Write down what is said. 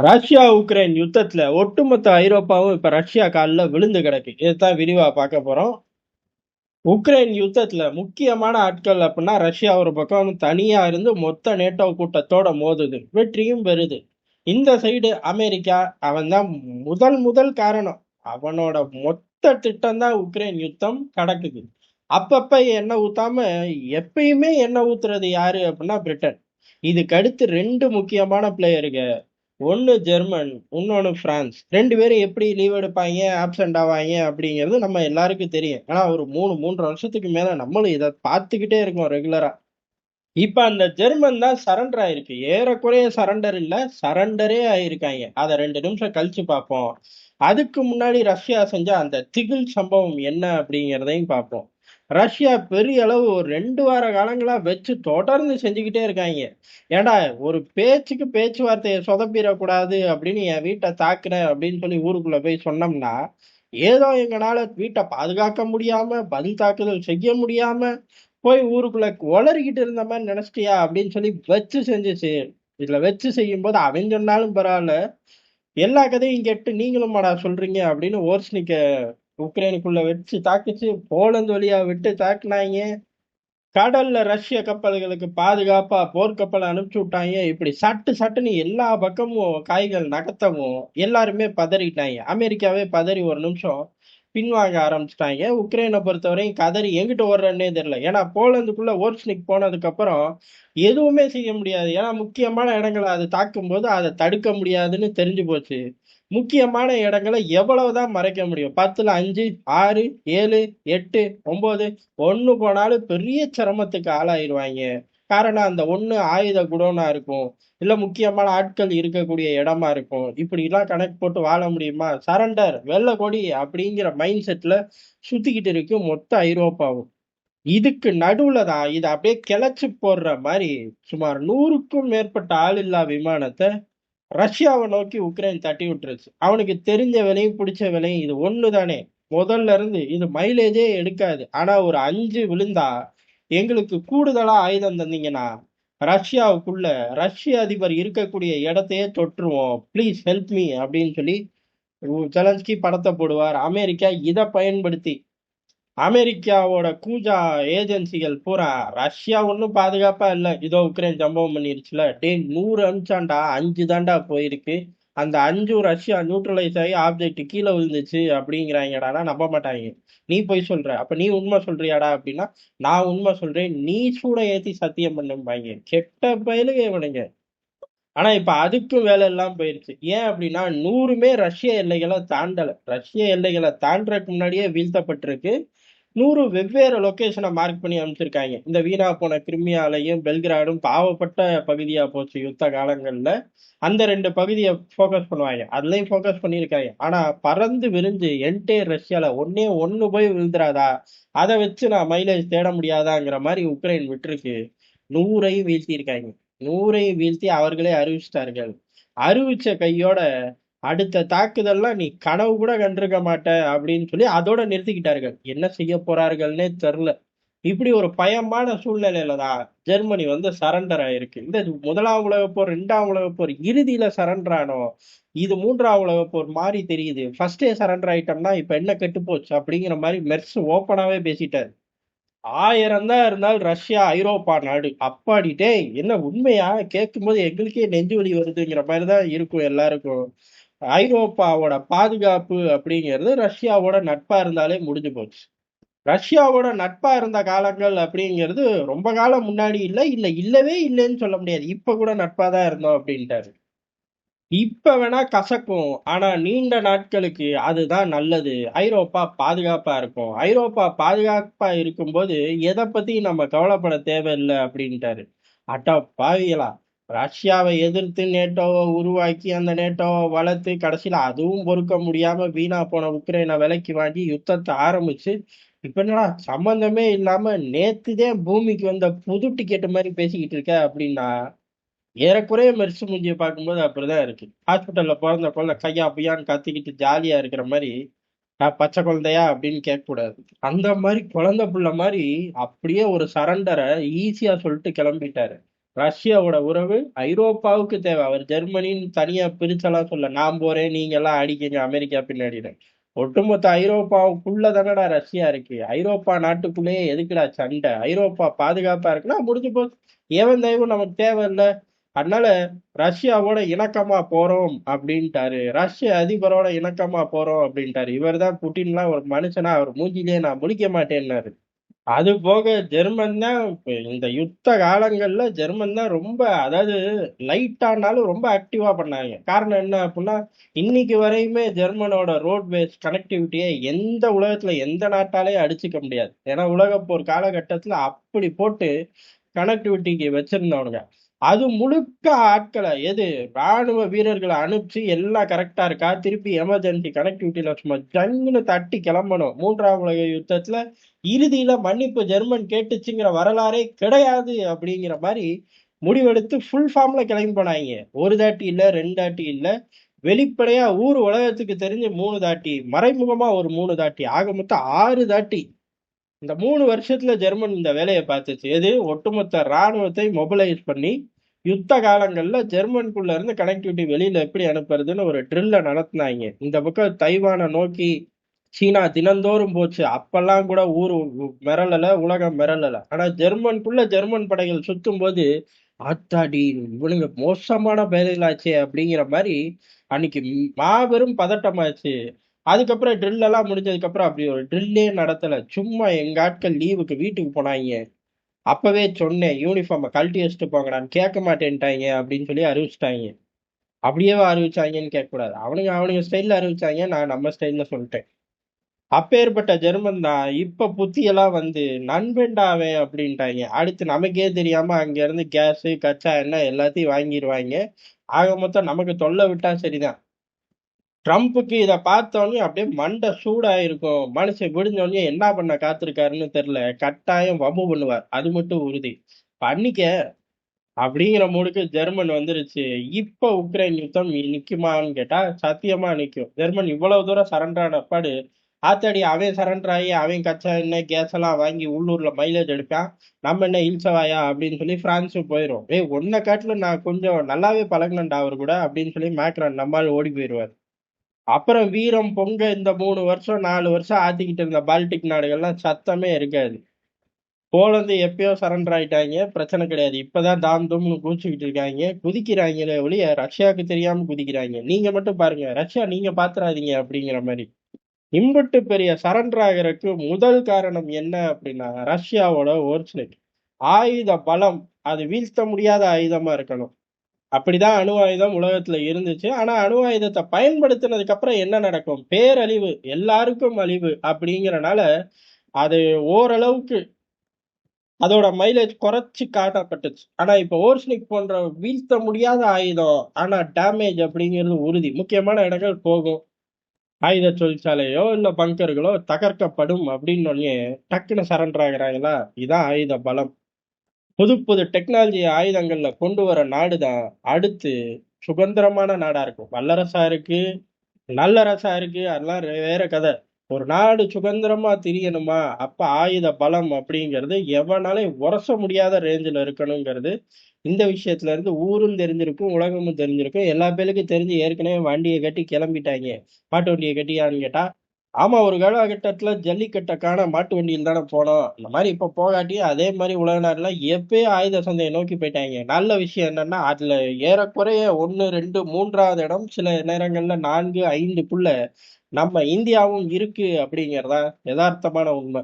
Russia Ukraine யுத்தத்துல ஒட்டுமொத்த ஐரோப்பாவும் இப்ப ரஷ்யா கால்ல விழுந்து கிடக்கு. இதுதான் விரிவா பார்க்க போறோம். உக்ரைன் யுத்தத்துல முக்கியமான ஆட்கள் அப்படின்னா ரஷ்யா ஒரு பக்கம் தனியா இருந்து மொத்த நேட்டோ கூட்டத்தோட மோதுது, வெற்றியும் பெறுது. இந்த சைடு அமெரிக்கா, அவன் தான் முதல் முதல் காரணம். அவனோட மொத்த திட்டம் தான் உக்ரைன் யுத்தம் கடக்குது. அப்பப்ப எண்ணெய் ஊத்தாம எப்பயுமே எண்ணெய் ஊத்துறது யாரு அப்படின்னா பிரிட்டன். இதுக்கு அடுத்து ரெண்டு முக்கியமான பிளேயருங்க. ஒண்ணு ஜெர்மன், இன்னொன்னு பிரான்ஸ். 2 பேரும் எப்படி லீவ் எடுப்பாய்ங்க, ஆப்சென்ட் ஆவாய்ங்க அப்படிங்கிறது நம்ம எல்லாருக்கும் தெரியும். ஆனா ஒரு 3 வருஷத்துக்கு மேல நம்மளும் இத பார்த்துக்கிட்டே இருக்கோம் ரெகுலரா. இப்ப அந்த ஜெர்மன் தான் சரண்டர் ஆயிருக்கு. ஏறக்குறைய சரண்டர் இல்ல, சரண்டரே ஆயிருக்காய்ங்க. அத 2 நிமிஷம் கழிச்சு பார்ப்போம். அதுக்கு முன்னாடி ரஷ்யா செஞ்ச அந்த திகில் சம்பவம் என்ன அப்படிங்கிறதையும் பார்ப்போம். ரஷ்யா பெரிய அளவு ஒரு 2 வார காலங்களா வச்சு தொடர்ந்து செஞ்சுக்கிட்டே இருக்காய்ங்க. ஏன்டா ஒரு பேச்சுக்கு பேச்சுவார்த்தைய சொதப்பிறக்கூடாது அப்படின்னு என் வீட்ட தாக்குனேன் அப்படின்னு சொல்லி ஊருக்குள்ள போய் சொன்னோம்னா, ஏதோ எங்கனால வீட்ட பாதுகாக்க முடியாம, பதில் தாக்குதல் செய்ய முடியாம, போய் ஊருக்குள்ள ஒளறிக்கிட்டு இருந்த மாரி நெனச்சிட்டியா? அப்படின்னு சொல்லி வச்சு செஞ்சுச்சு. இதுல வச்சு செய்யும்போது அவன் சொன்னாலும் பரவால்ல. எல்லா கதையும் கேட்டு நீங்களுமாடா சொல்றீங்க அப்படின்னு ஓர்ஸ்னிக்க உக்ரைனுக்குள்ள வச்சு தாக்குச்சு. போலந்து வழியா விட்டு தாக்குனாய்ங்க. கடல்ல ரஷ்ய கப்பல்களுக்கு பாதுகாப்பா போர்க்கப்பல அனுப்பிச்சு விட்டாய்ங்க. இப்படி சட்டு சட்டுன்னு எல்லா பக்கமும் காய்கள் நகர்த்தவும் எல்லாருமே பதறிட்டாய்ங்க. அமெரிக்காவே பதறி ஒரு நிமிஷம் பின்வாங்க ஆரம்பிச்சுட்டாய்ங்க. உக்ரைனை பொறுத்தவரையும் கதறி எங்கிட்டு ஓடுறேன்னே தெரியல. ஏன்னா போலந்துக்குள்ள ஓர்ஸ்னிக் போனதுக்கு அப்புறம் எதுவுமே செய்ய முடியாது. ஏன்னா முக்கியமான இடங்களை அது தாக்கும்போது அதை தடுக்க முடியாதுன்னு தெரிஞ்சு போச்சு. முக்கியமான இடங்களை எவ்வளவுதான் மறைக்க முடியும்? 10ல 5, 6, 7, 8, 9 ஒண்ணு போனாலும் பெரிய சிரமத்துக்கு ஆளாயிருவாங்க. காரணம் அந்த ஒண்ணு ஆயுத குடோனா இருக்கும். இல்ல முக்கியமான ஆட்கள் இருக்கக்கூடிய இடமா இருக்கும். இப்படிலாம் கணக்கு போட்டு வாழ முடியுமா? சரண்டர், வெள்ள கொடி அப்படிங்கிற மைண்ட் செட்ல சுத்திக்கிட்டு இருக்கு மொத்த ஐரோப்பாவும். இதுக்கு நடுவுல தான் இத அப்படியே கிளச்சு போடுற மாதிரி சுமார் 100க்கும் மேற்பட்ட ஆளில்லா விமானத்தை ரஷ்யாவை நோக்கி உக்ரைன் தட்டி விட்டுருச்சு. அவனுக்கு தெரிஞ்ச விலையும் பிடிச்ச விலையும் இது ஒண்ணு தானே. முதல்ல இருந்து இது மைலேஜே எடுக்காது. ஆனா ஒரு 5 விழுந்தா எங்களுக்கு கூடுதலா ஆயுதம் தந்தீங்கன்னா ரஷ்யாவுக்குள்ள ரஷ்ய அதிபர் இருக்கக்கூடிய இடத்தையே தொற்றுவோம், ப்ளீஸ் ஹெல்ப் மீ அப்படின்னு சொல்லி ஜெலன்ஸ்கி படத்தை போடுவார். அமெரிக்கா இதை பயன்படுத்தி அமெரிக்காவோட கூஜா ஏஜென்சிகள் பூரா ரஷ்யா ஒன்றும் பாதுகாப்பா இல்ல, இதோ உக்ரைன் சம்பவம் பண்ணிருச்சுல, டேய் 100 அனுப்பிச்சான்டா, 5 தான்டா போயிருக்கு. அந்த 5 ரஷ்யா நியூட்ரலைஸ் ஆகி ஆப்ஜெக்ட் கீழே விழுந்துச்சு அப்படிங்கிறாங்கடானா நம்ப மாட்டாங்க. நீ போய் சொல்ற, அப்ப நீ உண்மை சொல்றியாடா அப்படின்னா, நான் உண்மை சொல்றேன், நீ சூட ஏத்தி சத்தியம் பண்ணும்பாங்க. கெட்ட பயலுக இவனுங்க. ஆனா இப்ப அதுக்கும் வேலை எல்லாம் போயிருச்சு. ஏன் அப்படின்னா 100மே ரஷ்ய எல்லைகளை தாண்டல. ரஷ்ய எல்லைகளை தாண்டறதுக்கு முன்னாடியே வீழ்த்தப்பட்டிருக்கு. 100 வெவ்வேறு லொகேஷனை மார்க் பண்ணி அனுப்பிச்சிருக்காங்க. இந்த வீணா போன கிரிமியாலையும் பெல்கிராடும் பாவப்பட்ட பகுதியா போச்சு யுத்த காலங்கள்ல. அந்த 2 பகுதியை ஃபோக்கஸ் பண்ணுவாங்க. அதுலயும் ஃபோக்கஸ் பண்ணியிருக்காங்க. ஆனா பறந்து விரிஞ்சு என்டையர் ரஷ்யால ஒண்ணே ஒண்ணு போய் விழுந்துராதா, அதை வச்சு நான் மைலேஜ் தேட முடியாதாங்கிற மாதிரி உக்ரைன் விட்டுருக்கு. 100ஐயும் வீழ்த்தியிருக்காங்க. 100ஐயும் வீழ்த்தி அவர்களே அறிவிச்சிட்டார்கள். அறிவிச்ச கையோட அடுத்த தாக்குதல்லாம் நீ கனவு கூட கண்டிருக்க மாட்ட அப்படின்னு சொல்லி அதோட நிறுத்திக்கிட்டார்கள். என்ன செய்ய போறார்கள்னே தெரியல. இப்படி ஒரு பயமான சூழ்நிலையில தான் ஜெர்மனி வந்து சரண்டர் ஆயிருக்கு. இந்த 1ஆம் உலகப் போர், 2ஆம் உலகப் போர் இறுதியில சரண்டர் ஆனோம். இது 3ஆம் உலகப் போர் மாதிரி தெரியுது. ஃபர்ஸ்டே சரண்டர் ஆயிட்டோம்னா இப்ப என்ன கெட்டு போச்சு அப்படிங்கிற மாதிரி மெர்ஸ் ஓப்பனாவே பேசிட்டாரு. 1000 தான் இருந்தாலும் ரஷ்யா ஐரோப்பா நாடு. அப்பாடி டேய், என்ன உண்மையா? கேட்கும்போது எங்களுக்கே நெஞ்சு வலி வருதுங்கிற மாதிரி தான் இருக்கும் எல்லாருக்கும். ஐரோப்பாவோட பாதுகாப்பு அப்படிங்கிறது ரஷ்யாவோட நட்பா இருந்தாலே முடிஞ்சு போச்சு. ரஷ்யாவோட நட்பா இருந்த காலங்கள் அப்படிங்கிறது ரொம்ப காலம் முன்னாடி இல்ல, இல்லவே இல்லைன்னு சொல்ல முடியாது. இப்ப கூட நட்பா தான் இருந்தோம் அப்படின்ட்டாரு. இப்ப வேணா கசக்கும். ஆனா நீண்ட நாட்களுக்கு அதுதான் நல்லது. ஐரோப்பா பாதுகாப்பா இருக்கும். ஐரோப்பா பாதுகாப்பா இருக்கும்போது எத பத்தியும் நம்ம கவலைப்பட தேவையில்ல அப்படின்ட்டாரு. அட பாவிகளா! ரஷ்யாவை எதிர்த்து நேட்டோவை உருவாக்கி அந்த நேட்டோவை வளர்த்து கடைசியில அதுவும் பொறுக்க முடியாம வீணா போன உக்ரைனை விலைக்கு வாங்கி யுத்தத்தை ஆரம்பிச்சு, இப்ப என்னடா சம்பந்தமே இல்லாம நேத்துதான் பூமிக்கு வந்த புது டிக்கெட் மாதிரி பேசிக்கிட்டு இருக்க அப்படின்னா, ஏறக்குறைய மெர்சு மூஞ்சிய பார்க்கும்போது அப்படிதான் இருக்கு. ஹாஸ்பிட்டல்ல பொறந்த குழந்தை கையா பிய்யான்னு கத்திக்கிட்டு ஜாலியா இருக்கிற மாரி, பச்சை குழந்தையா அப்படின்னு கேட்கக்கூடாது. அந்த மாரி குழந்தை புள்ள மாரி அப்படியே ஒரு சரண்டர ஈஸியா சொல்லிட்டு கிளம்பிட்டாரு. ரஷ்யாவோட உறவு ஐரோப்பாவுக்கு தேவை. அவர் ஜெர்மனின்னு தனியா பிரிச்செல்லாம் சொல்ல. நான் போறேன், நீங்க எல்லாம் அடிக்கீங்க அமெரிக்கா பின்னாடின்னு. ஒட்டுமொத்த ஐரோப்பாவுக்குள்ள தானடா ரஷ்யா இருக்கு. ஐரோப்பா நாட்டுக்குள்ளேயே எதுக்குடா சண்டை? ஐரோப்பா பாதுகாப்பா இருக்குன்னா முடிஞ்சு போச்சு. எவன் தயவும் நமக்கு தேவையில்ல. அதனால ரஷ்யாவோட இணக்கமா போறோம் அப்படின்ட்டாரு. ரஷ்ய அதிபரோட இணக்கமா போறோம் அப்படின்ட்டாரு. இவர்தான் புட்டின்லாம் ஒரு மனுஷனா? அவர் மூஞ்சிலேயே நான் முழிக்க மாட்டேன்னாரு. அது போக ஜெர்மன் தான் இந்த யுத்த காலங்கள்ல ஜெர்மன் தான் ரொம்ப, அதாவது லைட்டானாலும் ரொம்ப ஆக்டிவா பண்ணாங்க. காரணம் என்ன அப்படின்னா, இன்னைக்கு வரையுமே ஜெர்மனோட ரோட் பேஸ் கனெக்டிவிட்டியை எந்த உலகத்துல எந்த நாட்டாலேயும் அடிச்சுக்க முடியாது. ஏன்னா உலகப்போர் காலகட்டத்துல அப்படி போட்டு கனெக்டிவிட்டிக்கு வச்சிருந்தவனுங்க. அது முழுக்க ஆட்களை ராணுவ வீரர்களை அனுப்பிச்சு எல்லாம் கரெக்டா இருக்கா, திருப்பி எமர்ஜென்சி கனெக்டிவிட்டியில சும்மா ஜங்குன்னு தட்டி கிளம்பணும். மூன்றாம் உலக யுத்தத்துல இறுதியில மன்னிப்பு ஜெர்மன் கேட்டுச்சுங்கிற வரலாறே கிடையாது அப்படிங்கிற மாதிரி முடிவெடுத்து ஃபுல் ஃபார்ம்ல கிளம்பி போனாங்க. ஒரு தாட்டி இல்ல, ரெண்டு தாட்டி இல்ல, வெளிப்படையா ஊர் உலகத்துக்கு தெரிஞ்சு 3 தாட்டி, மறைமுகமா ஒரு 3 தாட்டி, ஆக மொத்தம் 6 தாட்டி. இந்த 3 வருஷத்துல ஜெர்மன் இந்த வேலையை பார்த்துச்சு. ஒட்டுமொத்த ராணுவத்தை மொபிலைஸ் பண்ணி யுத்த காலங்கள்ல ஜெர்மனுக்குள்ள இருந்து கனெக்டிவிட்டி வெளியில எப்படி அனுப்புறதுன்னு ஒரு ட்ரில்ல நடத்துனாங்க. இந்த பக்கம் தைவானை நோக்கி சீனா தினந்தோறும் போச்சு. அப்பெல்லாம் கூட ஊர் மிரளல, உலகம் மிரளல. ஆனா ஜெர்மனுக்குள்ள ஜெர்மன் படைகள் சுத்தும் போது, ஆத்தாடி இவனுங்க மோசமான பயலுகளாச்சே அப்படிங்கிற மாதிரி அன்னைக்கு மாபெரும் பதட்டமாச்சு. அதுக்கப்புறம் ட்ரில் எல்லாம் முடிஞ்சதுக்கு அப்புறம் அப்படி ஒரு ட்ரில்லே நடத்தல. சும்மா எங்க ஆட்கள் லீவுக்கு வீட்டுக்கு போனாங்க. அப்பவே சொன்னேன், யூனிஃபார்மை கழட்டி வச்சுட்டு போங்கடான்னு. கேட்க மாட்டேன்ட்டாங்க அப்படின்னு சொல்லி அறிவிச்சிட்டாங்க. அப்படியே அறிவிச்சாங்கன்னு கேட்கக்கூடாது. அவனுங்க அவனுங்க ஸ்டைல்ல அறிவிச்சாங்க, நான் நம்ம ஸ்டைல்ல சொல்லிட்டேன். அப்பேற்பட்ட ஜெர்மன் தான் இப்ப புத்தியெல்லாம் வந்து நண்பன்டா அவன் அப்படின்ட்டாங்க. அடுத்து நமக்கே தெரியாம அங்க இருந்து கேஸ், கச்சா எண்ணெய் எல்லாத்தையும் வாங்கிடுவாங்க. ஆக மொத்தம் நமக்கு தொல்லை விட்டா சரிதான். ட்ரம்ப்புக்கு இதை பார்த்தோன்னே அப்படியே மண்டை சூடாயிருக்கும். மனுஷன் விடிஞ்சோடனே என்ன பண்ண காத்திருக்காருன்னு தெரியல. கட்டாயம் வம்பு பண்ணுவார், அது மட்டும் உறுதி. பண்ணிக்க அப்படிங்கிற மூடுக்கு ஜெர்மன் வந்துருச்சு. இப்ப உக்ரைன் யுத்தம் நிக்குமான்னு கேட்டா சத்தியமா நிக்கும். ஜெர்மன் இவ்வளவு தூரம் சரண்டர் ஆன பாடு, ஆத்தாடி அவன் சரண்டர் ஆகி அவன் கச்சா எண்ணெய் கேஸ் எல்லாம் வாங்கி உள்ளூர்ல மைலேஜ் எடுப்பான், நம்ம என்ன இல்சவாயா அப்படின்னு சொல்லி பிரான்ஸும் போயிரும். ஒன்ன காட்டுல நான் கொஞ்சம் நல்லாவே பழகினேன்டா அவர் கூட அப்படின்னு சொல்லி மேக்ரான் நம்மால் ஓடி போயிடுவார். அப்புறம் வீரம் பொங்க இந்த 3 வருஷம் 4 வருஷம் ஆத்திக்கிட்டு இருந்த பால்டிக் நாடுகள்லாம் சத்தமே இருக்காது. போலந்து எப்பயோ சரண்டர் ஆயிட்டாங்க, பிரச்சனை கிடையாது. இப்பதான் தாம் தும்னு குதிச்சுக்கிட்டு இருக்காங்க. குதிக்கிறாங்களே ஒழிய ரஷ்யாவுக்கு தெரியாம குதிக்கிறாங்க. நீங்க மட்டும் பாருங்க, ரஷ்யா நீங்க பாத்துறாதீங்க அப்படிங்கிற மாதிரி. இம்புட்டு பெரிய சரண்டர் ஆகிறதுக்கு முதல் காரணம் என்ன அப்படின்னா, ரஷ்யாவோட ஓர்ஸ்னெட் ஆயுத பலம். அது வீழ்த்த முடியாத ஆயுதமா இருக்கணும். அப்படிதான் அணு ஆயுதம் உலகத்துல இருந்துச்சு. ஆனா அணு ஆயுதத்தை பயன்படுத்தினதுக்கு அப்புறம் என்ன நடக்கும்? பேரழிவு, எல்லாருக்கும் அழிவு அப்படிங்கறனால அது ஓரளவுக்கு அதோட மைலேஜ் குறைச்சு காட்டப்பட்டுச்சு. ஆனா இப்ப ஓர்ஸ்னிக் போன்ற வீழ்த்த முடியாத ஆயுதம், ஆனா டேமேஜ் அப்படிங்கிறது உறுதி. முக்கியமான இடங்கள் போகும். ஆயுத தொழிற்சாலையோ இல்ல பங்கர்களோ தகர்க்கப்படும் அப்படின்னு டக்குன்னு சரண்டர் ஆகுறாங்களா? இதான் ஆயுத பலம். புது புது டெக்னாலஜி ஆயுதங்கள்ல கொண்டு வர நாடுதான் அடுத்து சுதந்திரமான நாடா இருக்கும். வல்லரசா இருக்கு, நல்லரசா இருக்கு, அதெல்லாம் வேற கதை. ஒரு நாடு சுதந்திரமா திரியணுமா, அப்ப ஆயுத பலம் அப்படிங்கிறது எவனாலையும் உரச முடியாத ரேஞ்சில் இருக்கணுங்கிறது இந்த விஷயத்துல இருந்து ஊரும் தெரிஞ்சிருக்கும், உலகமும் தெரிஞ்சிருக்கும். எல்லா பேருக்கும் தெரிஞ்சு ஏற்கனவே வண்டியை கட்டி கிளம்பிட்டாங்க. மாட்டு வண்டியை கட்டியான்னு கேட்டா, ஆமா ஒரு காலகட்டத்துல ஜல்லிக்கட்டை காண மாட்டு வண்டியில் தானே போனோம். இந்த மாதிரி இப்ப போகாட்டி அதே மாதிரி உலக நாடுலாம் எப்பயே ஆயுத சந்தையை நோக்கி போயிட்டாங்க. நல்ல விஷயம் என்னன்னா, அதுல ஏறக்குறைய 1, 2, 3ஆவது இடம், சில நேரங்கள்ல 4, 5க்குள்ள நம்ம இந்தியாவும் இருக்கு அப்படிங்கறதா யதார்த்தமான உண்மை.